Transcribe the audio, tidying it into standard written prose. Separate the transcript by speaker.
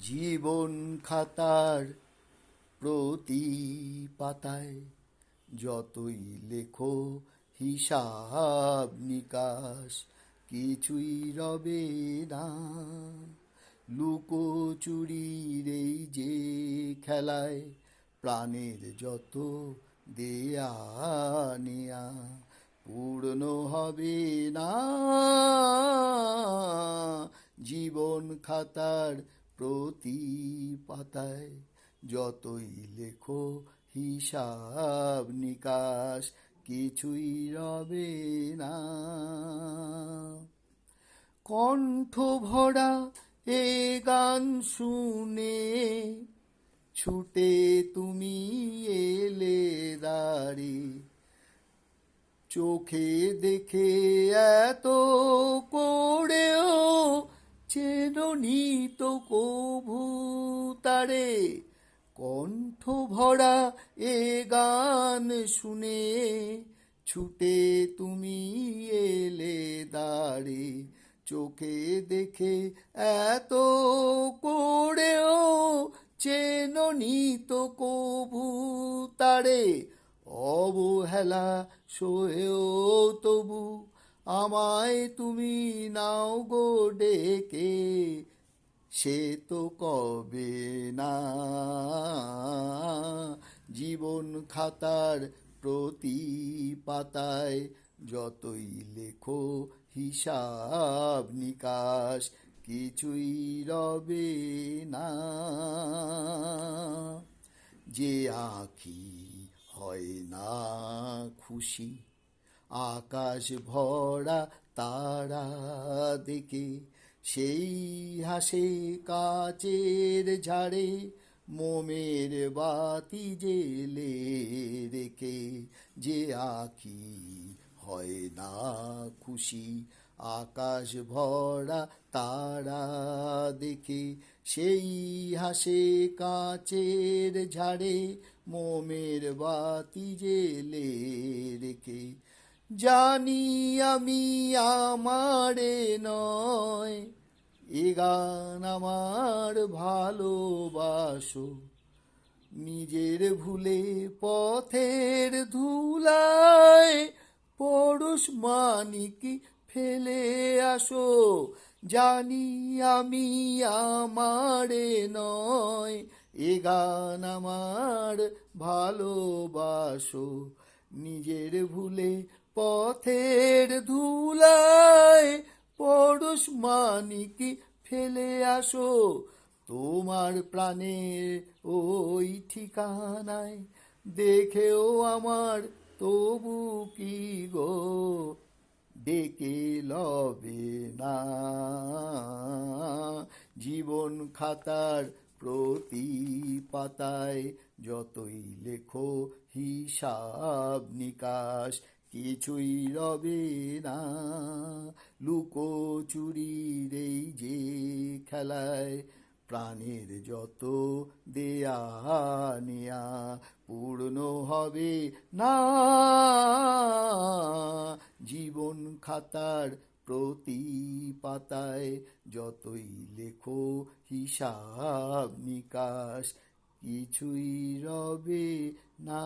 Speaker 1: জীবন খাতার প্রতি পাতায় যতই লেখো হিসাব নিকাশ কিছুই রবে না। লুকোচুরির এই যে খেলায় প্রাণের যত দেয়া নেয়া পূর্ণ হবে না। জীবন খাতার প্রতি পাতায় যতই লেখো হিসাব নিকাশ কিছুই রবে না। কণ্ঠ ভরা এ গান শুনে ছুটে তুমি এলে দাঁড়ি, চোখে দেখে এত করেও চেননি তো কভু তারে। কণ্ঠ ভরা এ গান শুনে ছুটে তুমি এলে দাঁড়ে, চোখে দেখে এত করেও চেননি তো কভু তারে। অবহেলা সয়েও তবু আমায় তুমি নাও গো ডেকে, সে তো কবে না। জীবন খাতার প্রতি পাতায় যতই লেখো হিসাব নিকাশ কিছুই রবে না। যে আঁখি হয় না খুশি আকাশ ভরা তারা দেখে, সেই হাসে কাচের ঝাড়ে মোমের বাতি জেলে রেখে। যে আঁখি হয় না খুশি আকাশ ভরা তারা দেখে, সেই হাসে কাচের ঝাড়ে মোমের বাতি জেলে রেখে। জানি আমি আমারে নয় এ গান আমার ভালোবাসো, নিজের ভুলে পথের ধুলায় পরশ মানিক ফেলে আসো। জানি আমি আমারে নয় এ গান আমার ভালোবাসো, নিজের ভুলে পথের ধুলায় পরশ মানিক ফেলে আসো। তোমার প্রাণের ওই ঠিকানায় দেখেও আমার তবু কি গো ডেকে লবে না। জীবন খাতার প্রতি পাতায় যতই লেখো হিসাব নিকাশ কিছুই রবে না। লুকোচুরির এই যে খেলায় প্রাণের যত দেয়া নেয়া পূর্ণ হবে না। জীবন খাতার প্রতি পাতায় যতই লেখো হিসাব নিকাশ কিছুই রবে না।